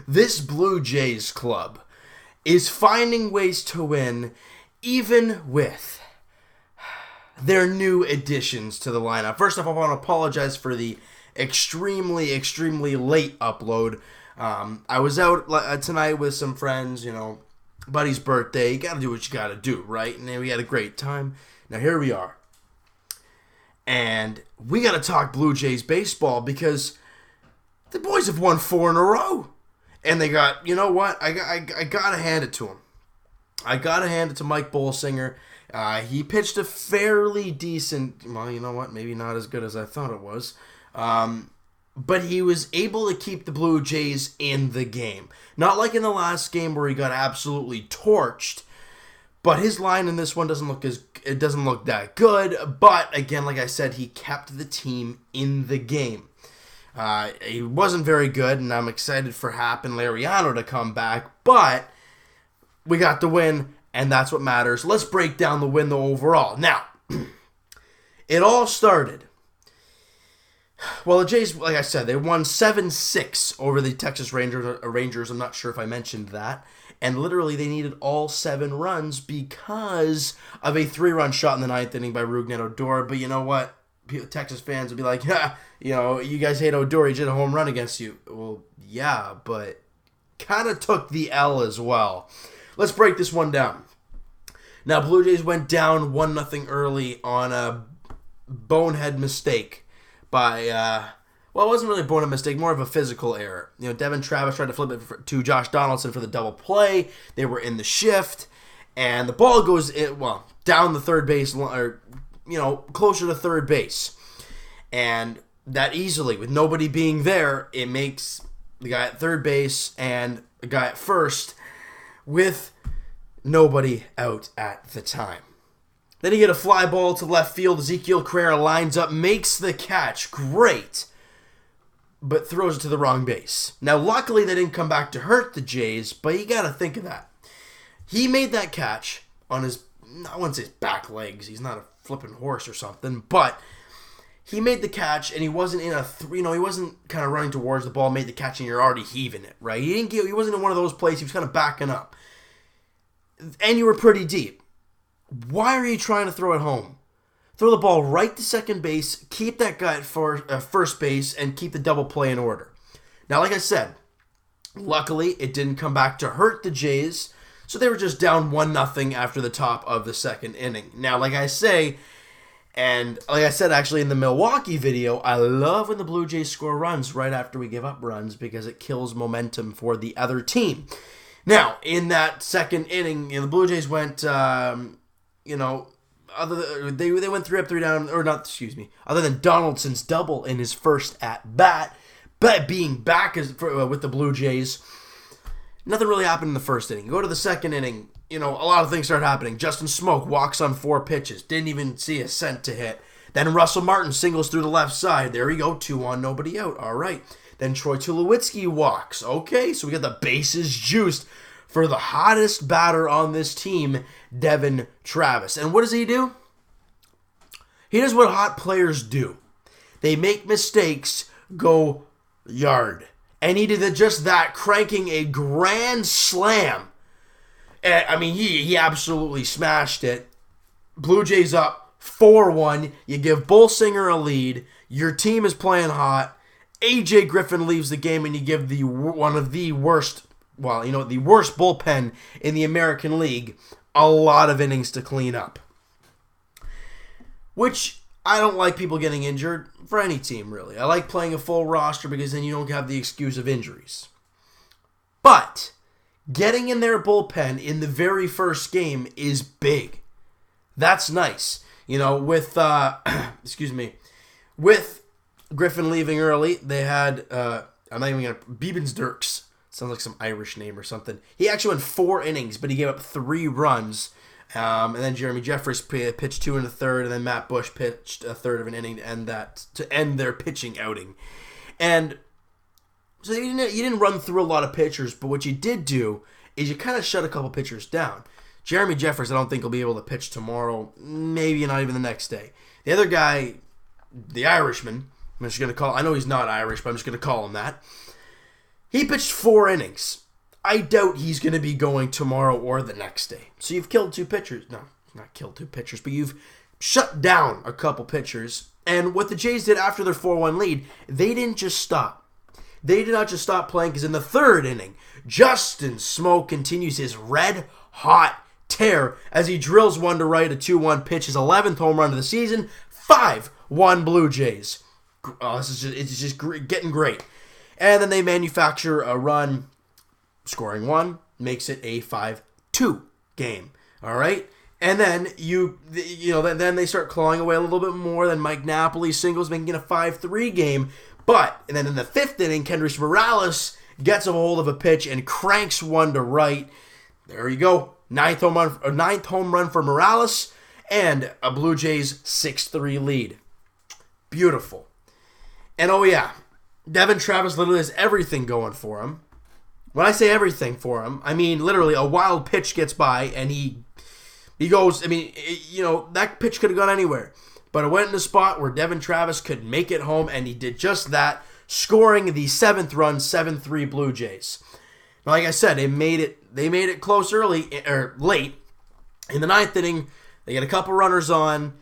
This Blue Jays club is finding ways to win even with their new additions to the lineup. First off, I want to apologize for the extremely late upload. I was out tonight with some friends, buddy's birthday. You got to do what you got to do, right? And then we had a great time. Now here we are. And we got to talk Blue Jays baseball because the boys have won 4 in a row. And they got, you know what? I got to hand it to them. I got to hand it to Mike Bolsinger. He pitched a fairly decent, well, you know what? Maybe not as good as I thought it was. But he was able to keep the Blue Jays in the game. Not like in the last game where he got absolutely torched. But his line in this one doesn't look that good. But again, like I said, he kept the team in the game. He wasn't very good, and I'm excited for Happ and Lariano to come back. But we got the win, and that's what matters. Let's break down the win, though, overall. Now, it all started. Well, the Jays, like I said, they won 7-6 over the Texas Rangers. I'm not sure if I mentioned that. And literally, they needed all 7 runs because of a 3-run shot in the 9th inning by Rougned Odor. But you know what? Texas fans would be like, you guys hate Odor. He did a home run against you. Well, yeah, but kind of took the L as well. Let's break this one down. Now, Blue Jays went down 1-0 early on a bonehead mistake by, it wasn't really a bonehead mistake, more of a physical error. Devin Travis tried to flip it to Josh Donaldson for the double play. They were in the shift, and the ball goes down the third base, or closer to third base. And that easily, with nobody being there, it makes the guy at third base and the guy at first with nobody out at the time. Then you get a fly ball to left field. Ezekiel Carrera lines up, makes the catch. Great. But throws it to the wrong base. Now, luckily, they didn't come back to hurt the Jays, but you got to think of that. He made that catch on his, I wouldn't say his back legs. He's not a flipping horse or something, but he made the catch, and he wasn't in he wasn't kind of running towards the ball, made the catch, and you're already heaving it, right? He wasn't in one of those plays. He was kind of backing up. And you were pretty deep. Why are you trying to throw it home? Throw the ball right to second base, keep that guy at first base, and keep the double play in order. Now, like I said, luckily, it didn't come back to hurt the Jays, so they were just down 1-0 after the top of the second inning. Now, like I say, and like I said actually in the Milwaukee video, I love when the Blue Jays score runs right after we give up runs because it kills momentum for the other team. Now, in that second inning, the Blue Jays went, they went 3 up, 3 down, other than Donaldson's double in his first at-bat, but being back with the Blue Jays, nothing really happened in the first inning. Go to the second inning, a lot of things start happening. Justin Smoke walks on 4 pitches, didn't even see a cent to hit. Then Russell Martin singles through the left side. There we go, 2 on, nobody out. All right. Then Troy Tulowitzki walks. Okay, so we got the bases juiced for the hottest batter on this team, Devin Travis. And what does he do? He does what hot players do. They make mistakes, go yard. And he did just that, cranking a grand slam. He absolutely smashed it. Blue Jays up 4-1. You give Bolsinger a lead. Your team is playing hot. AJ Griffin leaves the game, and you give the worst bullpen in the American League a lot of innings to clean up. Which, I don't like people getting injured for any team, really. I like playing a full roster because then you don't have the excuse of injuries. But getting in their bullpen in the very first game is big. That's nice. With Griffin leaving early, they had, Bibens-Dirkx. Sounds like some Irish name or something. He actually went 4 innings, but he gave up 3 runs. And then Jeremy Jeffress pitched 2 1/3, and then Matt Bush pitched a third of an inning to end their pitching outing. And so you didn't run through a lot of pitchers, but what you did do is you kind of shut a couple pitchers down. Jeremy Jeffress, I don't think will be able to pitch tomorrow, maybe not even the next day. The other guy, the Irishman, I'm just going to call, I know he's not Irish, but I'm just going to call him that. He pitched 4 innings. I doubt he's going to be going tomorrow or the next day. So you've killed 2 pitchers. No, not killed 2 pitchers, but you've shut down a couple pitchers. And what the Jays did after their 4-1 lead, they didn't just stop. They did not just stop playing, because in the 3rd inning, Justin Smoak continues his red-hot tear as he drills one to right, a 2-1 pitch, his 11th home run of the season, 5-1 Blue Jays. Oh, it's just getting great. And then they manufacture a run, scoring 1, makes it a 5-2 game. All right? And then then they start clawing away a little bit more. Then Mike Napoli singles, making it a 5-3 game. And then in the 5th inning, Kendrys Morales gets a hold of a pitch and cranks one to right. There you go. 9th home run for Morales, and a Blue Jays 6-3 lead. Beautiful. And oh yeah, Devin Travis literally has everything going for him. When I say everything for him, I mean literally a wild pitch gets by and he goes, that pitch could have gone anywhere. But it went in a spot where Devin Travis could make it home, and he did just that, scoring the 7th run, 7-3 Blue Jays. Now, like I said, they made it close late. In the 9th inning, they get a couple runners on,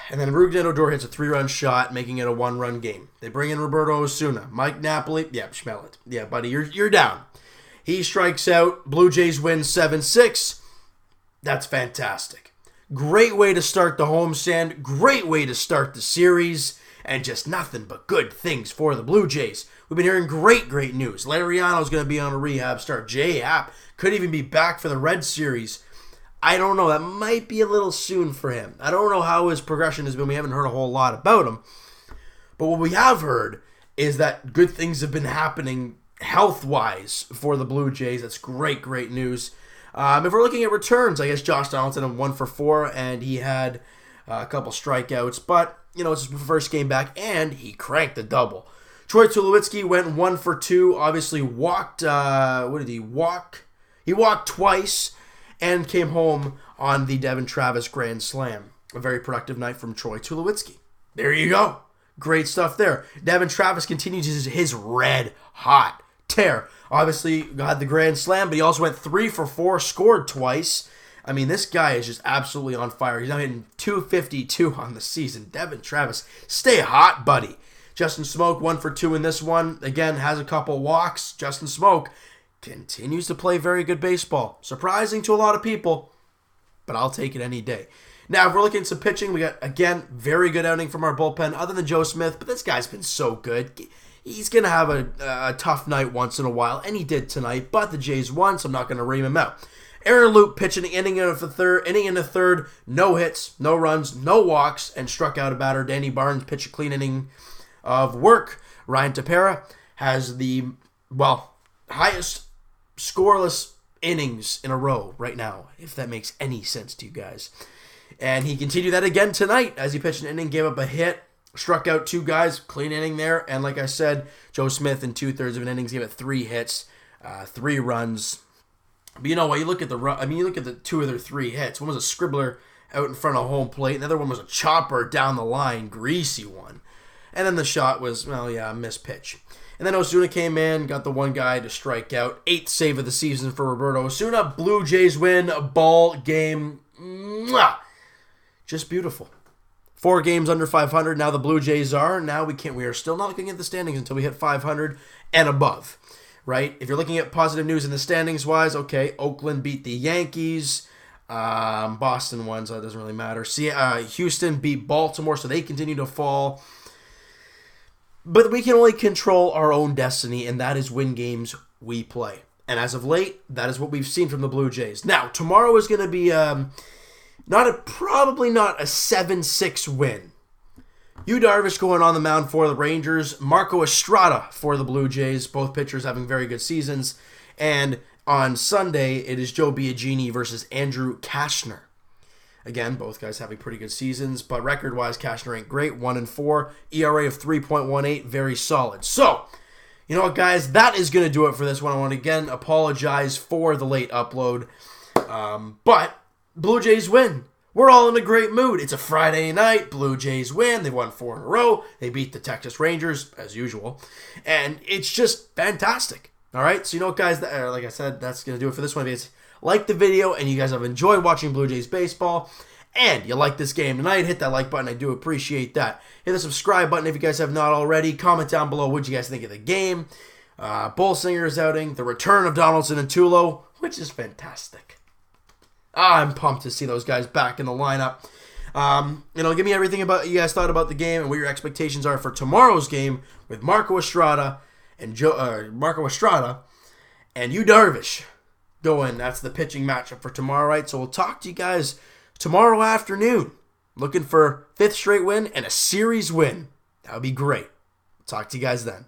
and then Rougned Odor hits a 3-run shot, making it a 1-run game. They bring in Roberto Osuna. Mike Napoli, smell it. Yeah, buddy, you're down. He strikes out. Blue Jays win 7-6. That's fantastic. Great way to start the homestand. Great way to start the series. And just nothing but good things for the Blue Jays. We've been hearing great news. Lariano's going to be on a rehab start. J. Happ could even be back for the Red Series. I don't know. That might be a little soon for him. I don't know how his progression has been. We haven't heard a whole lot about him. But what we have heard is that good things have been happening health-wise for the Blue Jays. That's great news. If we're looking at returns, I guess Josh Donaldson went 1 for 4, and he had a couple strikeouts. But, it's his first game back, and he cranked the double. Troy Tulowitzki went 1 for 2, obviously walked, what did he walk? He walked twice and came home on the Devin Travis Grand Slam. A very productive night from Troy Tulowitzki. There you go. Great stuff there. Devin Travis continues his red-hot tear. Obviously, got the Grand Slam, but he also went 3 for 4, scored twice. I mean, this guy is just absolutely on fire. He's now hitting .252 on the season. Devin Travis, stay hot, buddy. Justin Smoak, 1 for 2 in this one. Again, has a couple walks. Justin Smoak continues to play very good baseball. Surprising to a lot of people, but I'll take it any day. Now, if we're looking at some pitching, we got, again, very good outing from our bullpen, other than Joe Smith, but this guy's been so good. He's going to have a tough night once in a while, and he did tonight, but the Jays won, so I'm not going to ream him out. Aaron Loup pitched an inning in the third, no hits, no runs, no walks, and struck out a batter. Danny Barnes pitched a clean inning of work. Ryan Tepera has the, highest scoreless innings in a row right now, if that makes any sense to you guys. And he continued that again tonight as he pitched an inning, gave up a hit, struck out 2 guys, clean inning there. And like I said, Joe Smith in 2/3 of an innings gave it 3 hits, 3 runs. But you know what? You look at the 2 of their 3 hits. One was a scribbler out in front of home plate, and the other one was a chopper down the line, greasy one. And then the shot was, a missed pitch. And then Osuna came in, got the one guy to strike out. 8th save of the season for Roberto Osuna. Blue Jays win, ball game. Mwah! Just beautiful. 4 games under 500. Now the Blue Jays are. Now we are still not looking at the standings until we hit 500 and above. Right? If you're looking at positive news in the standings wise, okay, Oakland beat the Yankees. Boston won, so it doesn't really matter. Houston beat Baltimore, so they continue to fall. But we can only control our own destiny, and that is win games we play. And as of late, that is what we've seen from the Blue Jays. Now, tomorrow is going to be probably not a 7-6 win. Yu Darvish going on the mound for the Rangers. Marco Estrada for the Blue Jays. Both pitchers having very good seasons. And on Sunday, it is Joe Biagini versus Andrew Kashner. Again, both guys having pretty good seasons, but record-wise, Kashner ain't great. 1-4, ERA of 3.18, very solid. So, you know what, guys? That is going to do it for this one. I want to again apologize for the late upload. But Blue Jays win. we're all in a great mood. It's a Friday night. Blue Jays win. They won 4 in a row. They beat the Texas Rangers, as usual. And it's just fantastic. All right? So, you know what, guys? Like I said, that's going to do it for this one. If you like the video and you guys have enjoyed watching Blue Jays baseball and you like this game tonight, hit that like button. I do appreciate that. Hit the subscribe button if you guys have not already. Comment down below what you guys think of the game. Bolsinger's outing. The return of Donaldson and Tulo, which is fantastic. I'm pumped to see those guys back in the lineup. Give me everything about you guys thought about the game and what your expectations are for tomorrow's game with Marco Estrada and Yu Darvish going. That's the pitching matchup for tomorrow, right? So we'll talk to you guys tomorrow afternoon. Looking for 5th straight win and a series win. That would be great. Talk to you guys then.